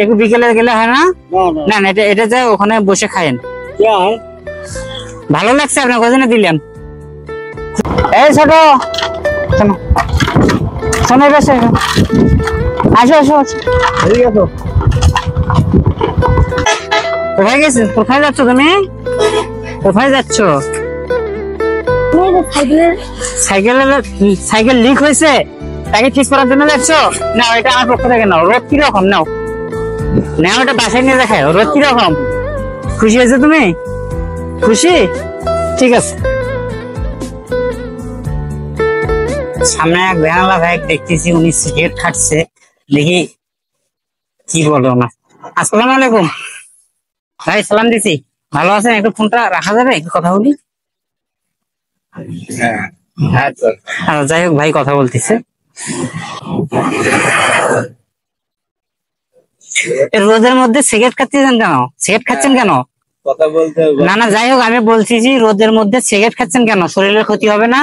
একটু বিকেলে গেলে হয় না? না না, এটা যা ওখানে বসে খায়েন। ভালো লাগছে আপনার কজনে দিলেন। এই ছোট শোনো বেশ, আসো আসো আসো। কোথায় গেছো? কোথায় যাচ্ছ তুমি? কোথায় যাচ্ছ? সাইকেল লিক হয়েছে, তাকে ঠিক করার জন্য যাচ্ছ? না এটা আমার পক্ষ থেকে নাও। রোদ কিরকম নাও, নাও এটা বাসায় নিয়ে দেখায়। রোদ কিরকম? খুশি হয়েছে তুমি? খুশি? ঠিক আছে। সামনে এক বেহালা ভাই দেখতেছি, উনি সিগারেট খাচ্ছে। দেখি কি বলো না। আসসালামু আলাইকুম ভাই, সালাম দিছি। ভালো আছেন? একটু ফোনটা রাখা যাবে, একটু কথা বলি? যাই হোক ভাই কথা বলতেছে। রোদের মধ্যে সিগারেট খাচ্ছেন কেন? সিগারেট খাচ্ছেন কেন? কথা বলতে না না, যাই হোক আমি বলছি যে রোদের মধ্যে সিগারেট খাচ্ছেন কেন? শরীরের ক্ষতি হবে না?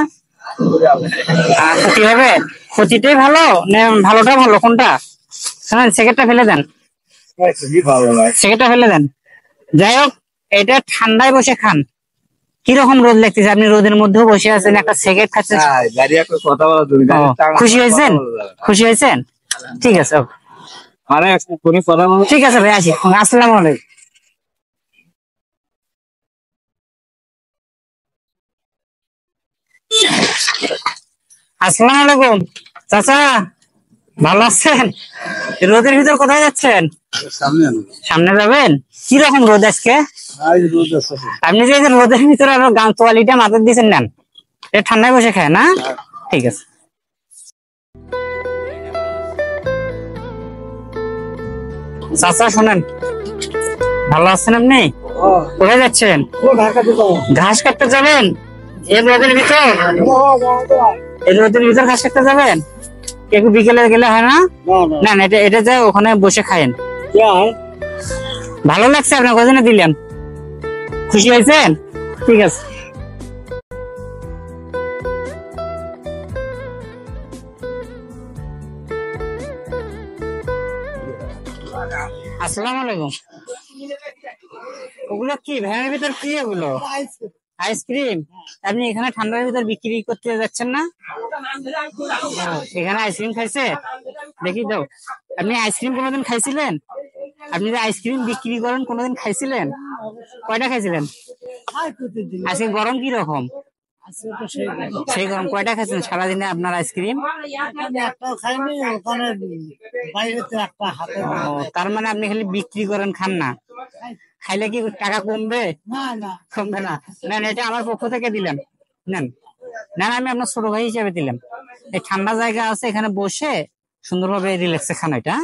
ক্ষতি হবে? ক্ষতিটাই ভালো না ভালোটা ভালো, কোনটা? শোনেন, সিগারেটটা ফেলে দেন, সিগারেটটা ফেলে দেন। যাই হোক, এটা ঠান্ডায় বসে খান। কিরকম রোদ লাগতেছে, আপনি রোদের মধ্যেও বসে আছেন, একটা সিগারেট খাচ্ছেন। কথা বলা তুমি খুশি হয়েছেন? খুশি হয়েছেন? ঠিক আছে, ঠিক আছে ভাই, আসি। আসসালামু আলাইকুম। আসসালামু আলাইকুম চাচা, ভালো আছেন? রোদের ভিতর কোথায় যাচ্ছেন? সামনে যাবেন? কিরকম রোদ আজকে? আপনি যে রোদের ভিতরে আমার গান তোয়ালিটা মাথায় দিয়েছেন, নেন, এটা ঠান্ডায় বসে খায় না? ঠিক আছে। চাচা শোনেন, ভালো আছেন আপনি? কোথায় যাচ্ছেন? ঘাস কাটতে যাবেন? এই রোদের ভিতর, এই রোদের ভিতর ঘাস কাটতে যাবেন? একটু বিকেলে গেলে হয় না? না না, এটা যা ওখানে বসে খায়েন। ভালো লাগছে আপনার কজনে দিলেন। খুশি হয়েছেন? ঠিক আছে। আসসালামু আলাইকুম। ওগুলো কি ভ্যানের ভিতর? কি ওগুলো? আইসক্রিম? আপনি এখানে ঠান্ডার ভিতর বিক্রি করতে যাচ্ছেন না? এখানে আইসক্রিম খাইছে? দেখি দাও। আপনি আইসক্রিম কোনোদিন খাইছিলেন? আপনি যে আইসক্রিম বিক্রি করেন, কোনোদিন খাইছিলেন? কয়টা খাইছিলেন? আজকে গরম কি রকম? সেই গরম। কয়টা খাইছেন সারাদিনে আপনার আইসক্রিম? তার মানে আপনি খালি বিক্রি করেন, খান না? খাইলে কি টাকা কমবে? কমবে না। নেন, এটা আমার পক্ষ থেকে দিলাম, নেন। না না, আমি আপনার ছোট ভাই হিসেবে দিলাম। এই ঠান্ডা জায়গা আছে, এখানে বসে সুন্দরভাবে রিল্যাক্সে খান এটা।